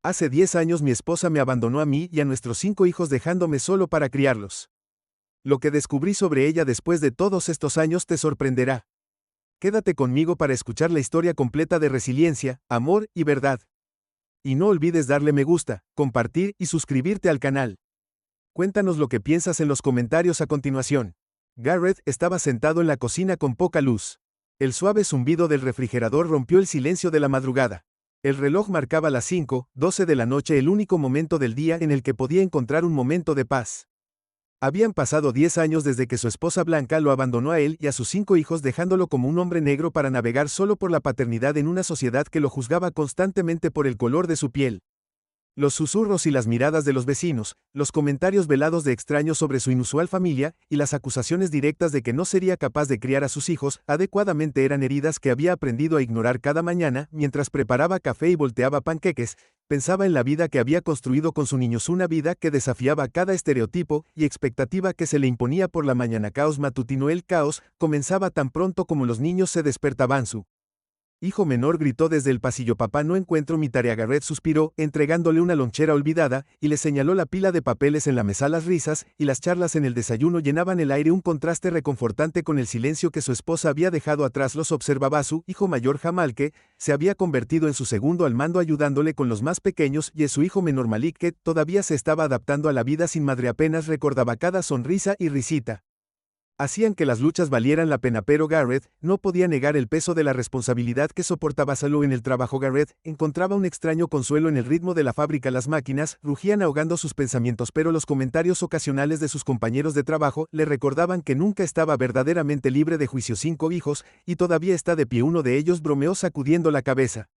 Hace 10 años mi esposa me abandonó a mí y a nuestros 5 hijos dejándome solo para criarlos. Lo que descubrí sobre ella después de todos estos años te sorprenderá. Quédate conmigo para escuchar la historia completa de resiliencia, amor y verdad. Y no olvides darle me gusta, compartir y suscribirte al canal. Cuéntanos lo que piensas en los comentarios a continuación. Garrett estaba sentado en la cocina con poca luz. El suave zumbido del refrigerador rompió el silencio de la madrugada. El reloj marcaba las 5:12 de la noche, el único momento del día en el que podía encontrar un momento de paz. Habían pasado 10 años desde que su esposa Blanca lo abandonó a él y a sus 5 hijos, dejándolo como un hombre negro para navegar solo por la paternidad en una sociedad que lo juzgaba constantemente por el color de su piel. Los susurros y las miradas de los vecinos, los comentarios velados de extraños sobre su inusual familia, y las acusaciones directas de que no sería capaz de criar a sus hijos adecuadamente eran heridas que había aprendido a ignorar cada mañana mientras preparaba café y volteaba panqueques. Pensaba en la vida que había construido con su niños, una vida que desafiaba cada estereotipo y expectativa que se le imponía por la mañana. Caos matutino. El caos comenzaba tan pronto como los niños se despertaban. Su hijo menor gritó desde el pasillo: «Papá, no encuentro mi tarea». Garrett suspiró, entregándole una lonchera olvidada, y le señaló la pila de papeles en la mesa. Las risas y las charlas en el desayuno llenaban el aire, un contraste reconfortante con el silencio que su esposa había dejado atrás. Los observaba. Su hijo mayor, Jamal, que se había convertido en su segundo al mando, ayudándole con los más pequeños, y su hijo menor, Malik, que todavía se estaba adaptando a la vida sin madre. Apenas recordaba cada sonrisa y risita. Hacían que las luchas valieran la pena, pero Garrett no podía negar el peso de la responsabilidad que soportaba. Solo en el trabajo Garrett encontraba un extraño consuelo en el ritmo de la fábrica. Las máquinas rugían ahogando sus pensamientos, pero los comentarios ocasionales de sus compañeros de trabajo le recordaban que nunca estaba verdaderamente libre de juicio. 5 hijos, y todavía está de pie. Uno de ellos bromeó sacudiendo la cabeza.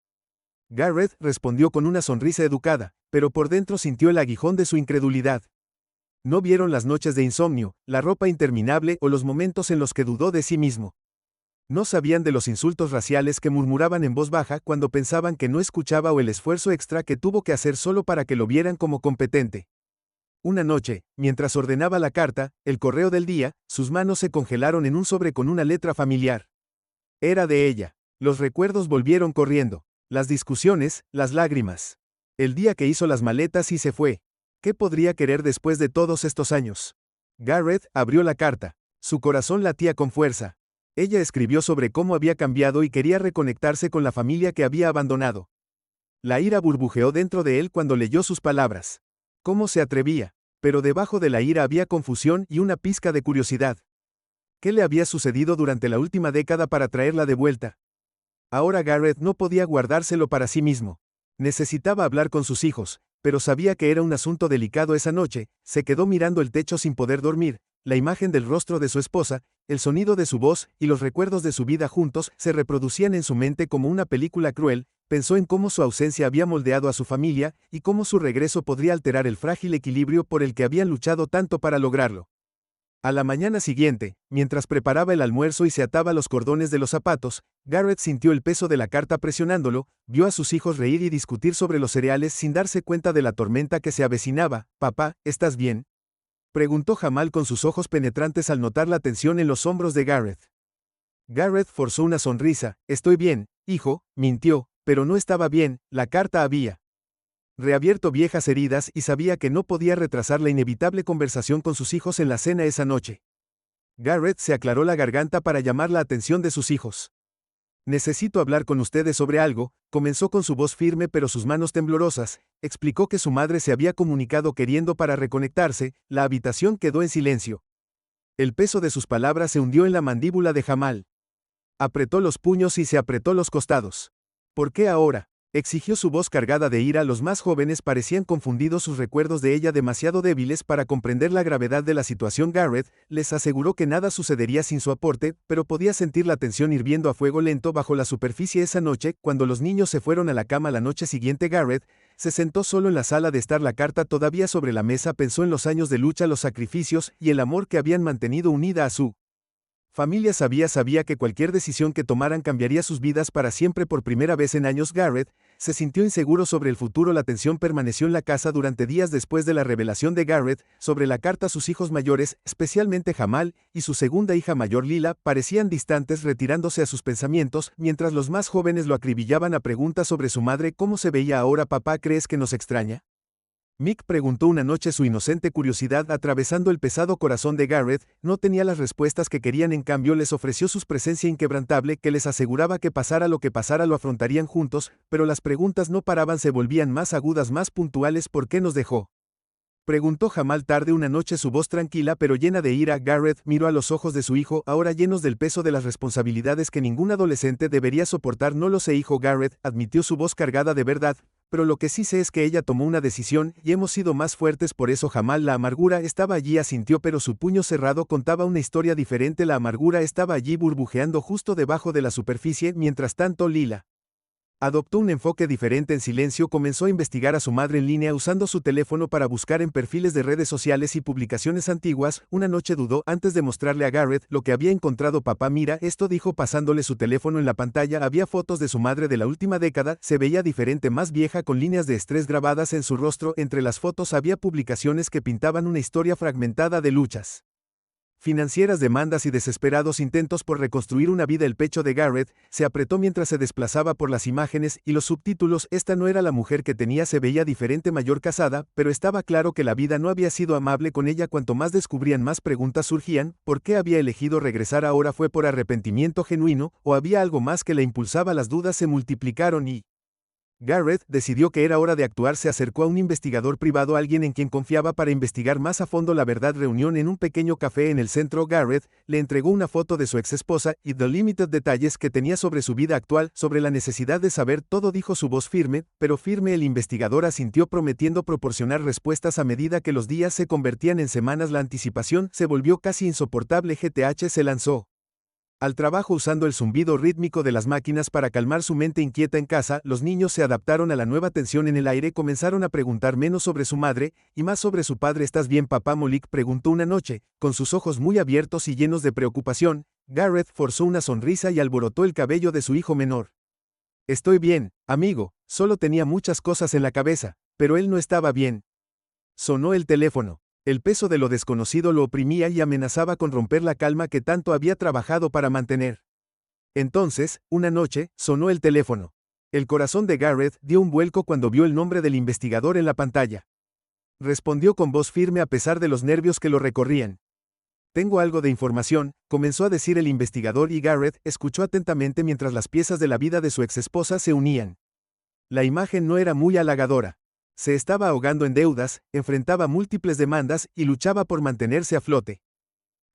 Garrett respondió con una sonrisa educada, pero por dentro sintió el aguijón de su incredulidad. No vieron las noches de insomnio, la ropa interminable o los momentos en los que dudó de sí mismo. No sabían de los insultos raciales que murmuraban en voz baja cuando pensaban que no escuchaba, o el esfuerzo extra que tuvo que hacer solo para que lo vieran como competente. Una noche, mientras ordenaba la carta, el correo del día, sus manos se congelaron en un sobre con una letra familiar. Era de ella. Los recuerdos volvieron corriendo. Las discusiones, las lágrimas. El día que hizo las maletas y se fue. ¿Qué podría querer después de todos estos años? Garrett abrió la carta. Su corazón latía con fuerza. Ella escribió sobre cómo había cambiado y quería reconectarse con la familia que había abandonado. La ira burbujeó dentro de él cuando leyó sus palabras. ¿Cómo se atrevía? Pero debajo de la ira había confusión y una pizca de curiosidad. ¿Qué le había sucedido durante la última década para traerla de vuelta? Ahora Garrett no podía guardárselo para sí mismo. Necesitaba hablar con sus hijos, pero sabía que era un asunto delicado. Esa noche, se quedó mirando el techo sin poder dormir. La imagen del rostro de su esposa, el sonido de su voz y los recuerdos de su vida juntos se reproducían en su mente como una película cruel. Pensó en cómo su ausencia había moldeado a su familia y cómo su regreso podría alterar el frágil equilibrio por el que habían luchado tanto para lograrlo. A la mañana siguiente, mientras preparaba el almuerzo y se ataba los cordones de los zapatos, Garrett sintió el peso de la carta presionándolo, vio a sus hijos reír y discutir sobre los cereales sin darse cuenta de la tormenta que se avecinaba. «Papá, ¿estás bien?», preguntó Jamal con sus ojos penetrantes al notar la tensión en los hombros de Garrett. Garrett forzó una sonrisa. «Estoy bien, hijo», mintió, pero no estaba bien. La carta había reabierto viejas heridas y sabía que no podía retrasar la inevitable conversación con sus hijos en la cena esa noche. Garrett se aclaró la garganta para llamar la atención de sus hijos. «Necesito hablar con ustedes sobre algo», comenzó con su voz firme pero sus manos temblorosas. Explicó que su madre se había comunicado queriendo para reconectarse. La habitación quedó en silencio. El peso de sus palabras se hundió en la mandíbula de Jamal. Apretó los puños y se apretó los costados. «¿Por qué ahora?», exigió su voz cargada de ira. Los más jóvenes parecían confundidos, sus recuerdos de ella demasiado débiles para comprender la gravedad de la situación. Garrett les aseguró que nada sucedería sin su aporte, pero podía sentir la tensión hirviendo a fuego lento bajo la superficie. Esa noche, cuando los niños se fueron a la cama la noche siguiente, Garrett se sentó solo en la sala de estar, la carta todavía sobre la mesa. Pensó en los años de lucha, los sacrificios y el amor que habían mantenido unida a su familia. Sabía que cualquier decisión que tomaran cambiaría sus vidas para siempre. Por primera vez en años, Garrett se sintió inseguro sobre el futuro. La tensión permaneció en la casa durante días después de la revelación de Garrett sobre la carta. Sus hijos mayores, especialmente Jamal, y su segunda hija mayor Lila, parecían distantes, retirándose a sus pensamientos, mientras los más jóvenes lo acribillaban a preguntas sobre su madre. ¿Cómo se veía ahora, papá? ¿Crees que nos extraña? Mick preguntó una noche, su inocente curiosidad atravesando el pesado corazón de Garrett. No tenía las respuestas que querían, en cambio les ofreció su presencia inquebrantable que les aseguraba que pasara lo que pasara lo afrontarían juntos, pero las preguntas no paraban, se volvían más agudas, más puntuales. ¿Por qué nos dejó?, preguntó Jamal tarde una noche, su voz tranquila pero llena de ira. Garrett miró a los ojos de su hijo, ahora llenos del peso de las responsabilidades que ningún adolescente debería soportar. No lo sé, hijo. Garrett admitió, su voz cargada de verdad, pero lo que sí sé es que ella tomó una decisión y hemos sido más fuertes por eso. Jamal, la amargura estaba allí, asintió, pero su puño cerrado contaba una historia diferente. La amargura estaba allí, burbujeando justo debajo de la superficie. Mientras tanto, Lila adoptó un enfoque diferente. En silencio comenzó a investigar a su madre en línea, usando su teléfono para buscar en perfiles de redes sociales y publicaciones antiguas. Una noche dudó antes de mostrarle a Garrett lo que había encontrado. Papá, mira esto, dijo pasándole su teléfono. En la pantalla había fotos de su madre de la última década. Se veía diferente, más vieja, con líneas de estrés grabadas en su rostro. Entre las fotos había publicaciones que pintaban una historia fragmentada de luchas financieras, demandas y desesperados intentos por reconstruir una vida. El pecho de Garrett se apretó mientras se desplazaba por las imágenes y los subtítulos. Esta no era la mujer que tenía, se veía diferente, mayor, casada, pero estaba claro que la vida no había sido amable con ella. Cuanto más descubrían, más preguntas surgían. ¿Por qué había elegido regresar ahora? ¿Fue por arrepentimiento genuino o había algo más que la impulsaba? Las dudas se multiplicaron y Garrett decidió que era hora de actuar. Se acercó a un investigador privado, alguien en quien confiaba, para investigar más a fondo la verdad. Reunión en un pequeño café en el centro. Garrett le entregó una foto de su exesposa y the limited detalles que tenía sobre su vida actual, sobre la necesidad de saber todo, dijo, su voz firme, pero firme. El investigador asintió, prometiendo proporcionar respuestas a medida que los días se convertían en semanas. La anticipación se volvió casi insoportable. GTH se lanzó al trabajo usando el zumbido rítmico de las máquinas para calmar su mente inquieta. En casa, los niños se adaptaron a la nueva tensión en el aire. Comenzaron a preguntar menos sobre su madre y más sobre su padre. ¿Estás bien, papá?, Malik preguntó una noche, con sus ojos muy abiertos y llenos de preocupación. Garrett forzó una sonrisa y alborotó el cabello de su hijo menor. Estoy bien, amigo, solo tenía muchas cosas en la cabeza, pero él no estaba bien. Sonó el teléfono. El peso de lo desconocido lo oprimía y amenazaba con romper la calma que tanto había trabajado para mantener. Entonces, una noche, sonó el teléfono. El corazón de Garrett dio un vuelco cuando vio el nombre del investigador en la pantalla. Respondió con voz firme a pesar de los nervios que lo recorrían. Tengo algo de información, comenzó a decir el investigador, y Garrett escuchó atentamente mientras las piezas de la vida de su exesposa se unían. La imagen no era muy halagadora. Se estaba ahogando en deudas, enfrentaba múltiples demandas y luchaba por mantenerse a flote.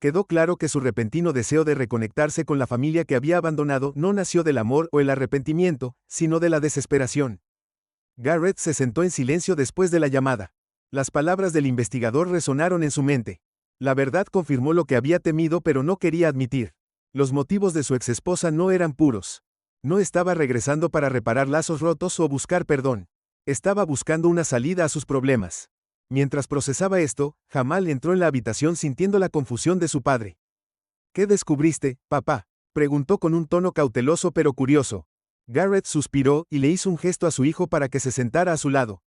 Quedó claro que su repentino deseo de reconectarse con la familia que había abandonado no nació del amor o el arrepentimiento, sino de la desesperación. Garrett se sentó en silencio después de la llamada. Las palabras del investigador resonaron en su mente. La verdad confirmó lo que había temido pero no quería admitir. Los motivos de su exesposa no eran puros. No estaba regresando para reparar lazos rotos o buscar perdón. Estaba buscando una salida a sus problemas. Mientras procesaba esto, Jamal entró en la habitación sintiendo la confusión de su padre. ¿Qué descubriste, papá?, preguntó con un tono cauteloso pero curioso. Garrett suspiró y le hizo un gesto a su hijo para que se sentara a su lado.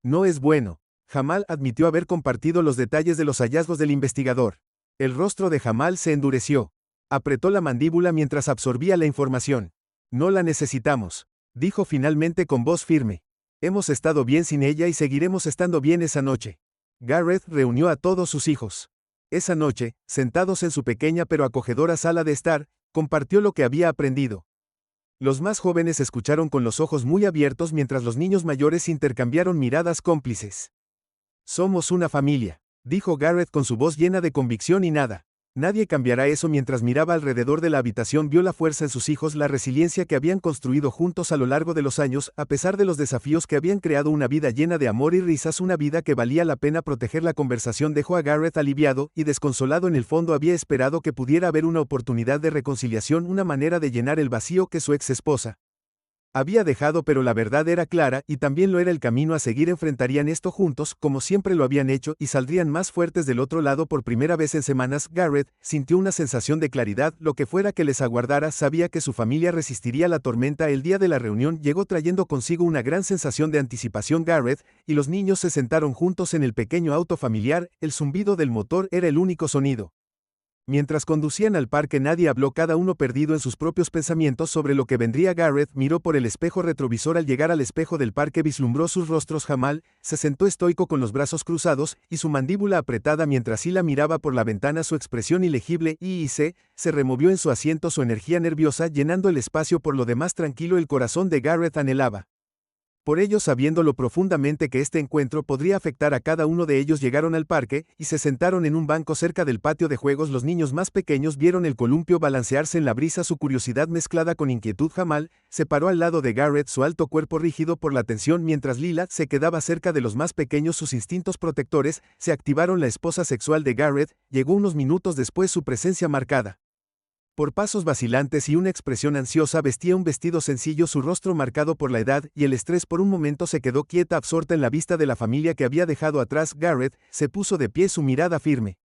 No es bueno. Jamal admitió haber compartido los detalles de los hallazgos del investigador. El rostro de Jamal se endureció. Apretó la mandíbula mientras absorbía la información. No la necesitamos, dijo finalmente con voz firme. Hemos estado bien sin ella y seguiremos estando bien. Esa noche, Garrett reunió a todos sus hijos. Esa noche, sentados en su pequeña pero acogedora sala de estar, compartió lo que había aprendido. Los más jóvenes escucharon con los ojos muy abiertos mientras los niños mayores intercambiaron miradas cómplices. Somos una familia, dijo Garrett con su voz llena de convicción, y nadie cambiará eso. Mientras miraba alrededor de la habitación, vio la fuerza en sus hijos, la resiliencia que habían construido juntos a lo largo de los años, a pesar de los desafíos que habían creado una vida llena de amor y risas, una vida que valía la pena proteger. La conversación dejó a Garrett aliviado y desconsolado. En el fondo había esperado que pudiera haber una oportunidad de reconciliación, una manera de llenar el vacío que su ex esposa Había dejado, pero la verdad era clara, y también lo era el camino a seguir. Enfrentarían esto juntos, como siempre lo habían hecho, y saldrían más fuertes del otro lado. Por primera vez en semanas, Garrett sintió una sensación de claridad. Lo que fuera que les aguardara, sabía que su familia resistiría la tormenta. El día de la reunión llegó trayendo consigo una gran sensación de anticipación. Garrett y los niños se sentaron juntos en el pequeño auto familiar. El zumbido del motor era el único sonido. Mientras conducían al parque, nadie habló, cada uno perdido en sus propios pensamientos sobre lo que vendría. Garrett miró por el espejo retrovisor. Al llegar al espejo del parque vislumbró sus rostros. Jamal se sentó estoico con los brazos cruzados y su mandíbula apretada mientras Hila miraba por la ventana, su expresión ilegible. Se removió en su asiento, su energía nerviosa llenando el espacio. Por lo demás tranquilo, el corazón de Garrett anhelaba por ellos, sabiéndolo profundamente que este encuentro podría afectar a cada uno de ellos. Llegaron al parque y se sentaron en un banco cerca del patio de juegos. Los niños más pequeños vieron el columpio balancearse en la brisa, su curiosidad mezclada con inquietud. Jamal se paró al lado de Garrett, su alto cuerpo rígido por la tensión, mientras Lila se quedaba cerca de los más pequeños. Sus instintos protectores se activaron. La esposa sexual de Garrett llegó unos minutos después, su presencia marcada por pasos vacilantes y una expresión ansiosa. Vestía un vestido sencillo, su rostro marcado por la edad y el estrés. Por un momento se quedó quieta, absorta en la vista de la familia que había dejado atrás. Garrett se puso de pie, su mirada firme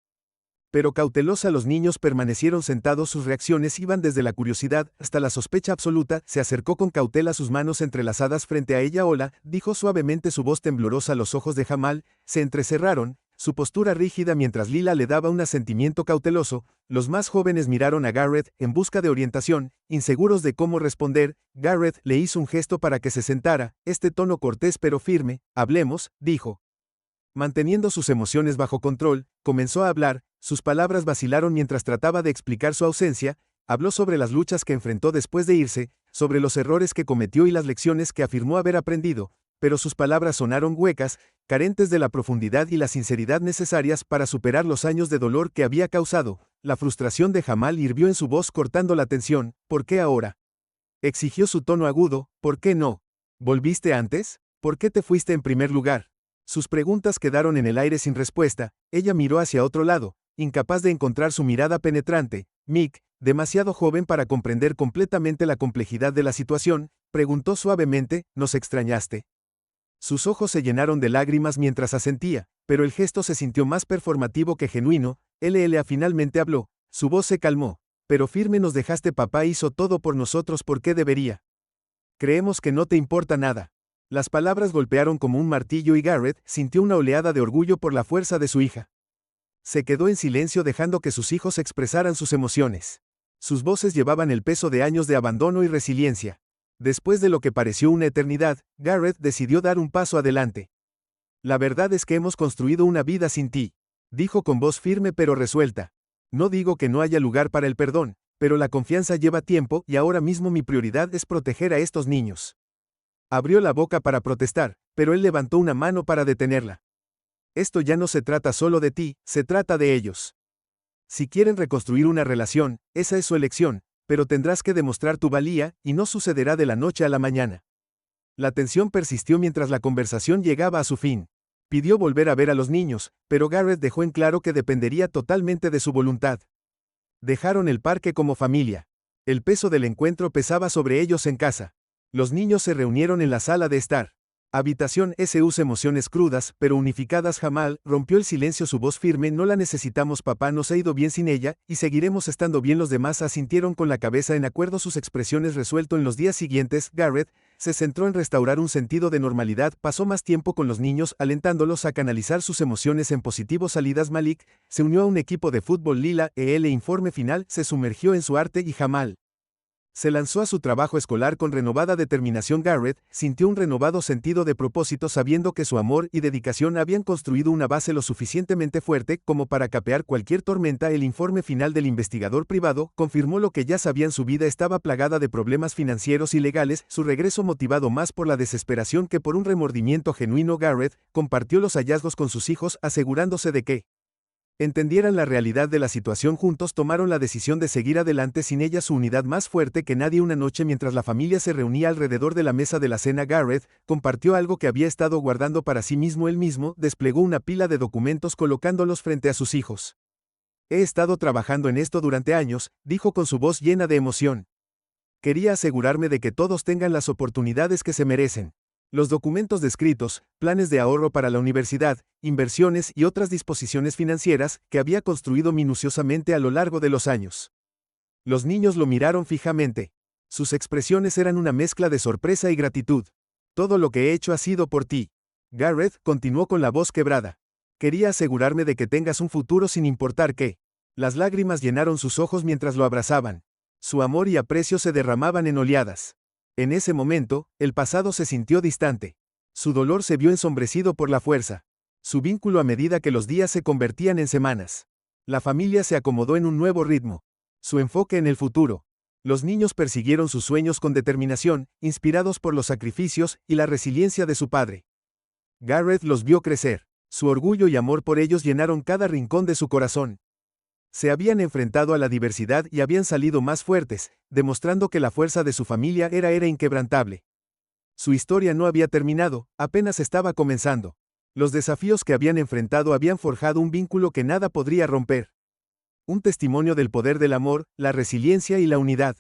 pero cautelosa. Los niños permanecieron sentados, sus reacciones iban desde la curiosidad hasta la sospecha absoluta. Se acercó con cautela, sus manos entrelazadas frente a ella. Hola, dijo suavemente, su voz temblorosa. Los ojos de Jamal se entrecerraron, su postura rígida mientras Lila le daba un asentimiento cauteloso. Los más jóvenes miraron a Garrett en busca de orientación, inseguros de cómo responder. Garrett le hizo un gesto para que se sentara, este tono cortés pero firme. Hablemos, dijo. Manteniendo sus emociones bajo control, comenzó a hablar. Sus palabras vacilaron mientras trataba de explicar su ausencia. Habló sobre las luchas que enfrentó después de irse, sobre los errores que cometió y las lecciones que afirmó haber aprendido, pero sus palabras sonaron huecas, carentes de la profundidad y la sinceridad necesarias para superar los años de dolor que había causado. La frustración de Jamal hirvió en su voz, cortando la tensión. ¿Por qué ahora?, exigió, su tono agudo. ¿Por qué no volviste antes? ¿Por qué te fuiste en primer lugar? Sus preguntas quedaron en el aire sin respuesta. Ella miró hacia otro lado, incapaz de encontrar su mirada penetrante. Mick, demasiado joven para comprender completamente la complejidad de la situación, preguntó suavemente, ¿nos extrañaste? Sus ojos se llenaron de lágrimas mientras asentía, pero el gesto se sintió más performativo que genuino. Lla finalmente habló, su voz se calmó, pero firme. Nos dejaste, papá hizo todo por nosotros, ¿por qué debería? Creemos que no te importa nada. Las palabras golpearon como un martillo y Garrett sintió una oleada de orgullo por la fuerza de su hija. Se quedó en silencio dejando que sus hijos expresaran sus emociones. Sus voces llevaban el peso de años de abandono y resiliencia. Después de lo que pareció una eternidad, Garrett decidió dar un paso adelante. La verdad es que hemos construido una vida sin ti, dijo con voz firme pero resuelta. No digo que no haya lugar para el perdón, pero la confianza lleva tiempo y ahora mismo mi prioridad es proteger a estos niños. Abrió la boca para protestar, pero él levantó una mano para detenerla. Esto ya no se trata solo de ti, se trata de ellos. Si quieren reconstruir una relación, esa es su elección, pero tendrás que demostrar tu valía, y no sucederá de la noche a la mañana. La tensión persistió mientras la conversación llegaba a su fin. Pidió volver a ver a los niños, pero Garrett dejó en claro que dependería totalmente de su voluntad. Dejaron el parque como familia. El peso del encuentro pesaba sobre ellos en casa. Los niños se reunieron en la sala de estar. Habitación SUS, emociones crudas, pero unificadas. Jamal rompió el silencio, su voz firme, no la necesitamos, papá, nos ha ido bien sin ella, y seguiremos estando bien. Los demás asintieron con la cabeza en acuerdo, sus expresiones resuelto. En los días siguientes, Garrett se centró en restaurar un sentido de normalidad, pasó más tiempo con los niños, alentándolos a canalizar sus emociones en positivo. Salidas, Malik se unió a un equipo de fútbol. Lila, el informe final, se sumergió en su arte y Jamal se lanzó a su trabajo escolar con renovada determinación. Garrett sintió un renovado sentido de propósito, sabiendo que su amor y dedicación habían construido una base lo suficientemente fuerte como para capear cualquier tormenta. El informe final del investigador privado confirmó lo que ya sabían: su vida estaba plagada de problemas financieros y legales, su regreso motivado más por la desesperación que por un remordimiento genuino. Garrett compartió los hallazgos con sus hijos, asegurándose de que entendieran la realidad de la situación. Juntos tomaron la decisión de seguir adelante sin ella, su unidad más fuerte que nadie. Una noche, mientras la familia se reunía alrededor de la mesa de la cena, Garrett compartió algo que había estado guardando para sí mismo. Él mismo desplegó una pila de documentos colocándolos frente a sus hijos. He estado trabajando en esto durante años, dijo con su voz llena de emoción. Quería asegurarme de que todos tengan las oportunidades que se merecen. Los documentos descritos, planes de ahorro para la universidad, inversiones y otras disposiciones financieras que había construido minuciosamente a lo largo de los años. Los niños lo miraron fijamente. Sus expresiones eran una mezcla de sorpresa y gratitud. Todo lo que he hecho ha sido por ti. Gareth continuó con la voz quebrada. Quería asegurarme de que tengas un futuro sin importar qué. Las lágrimas llenaron sus ojos mientras lo abrazaban. Su amor y aprecio se derramaban en oleadas. En ese momento, el pasado se sintió distante. Su dolor se vio ensombrecido por la fuerza. Su vínculo a medida que los días se convertían en semanas. La familia se acomodó en un nuevo ritmo. Su enfoque en el futuro. Los niños persiguieron sus sueños con determinación, inspirados por los sacrificios y la resiliencia de su padre. Gareth los vio crecer. Su orgullo y amor por ellos llenaron cada rincón de su corazón. Se habían enfrentado a la diversidad y habían salido más fuertes, demostrando que la fuerza de su familia era inquebrantable. Su historia no había terminado, apenas estaba comenzando. Los desafíos que habían enfrentado habían forjado un vínculo que nada podría romper. Un testimonio del poder del amor, la resiliencia y la unidad.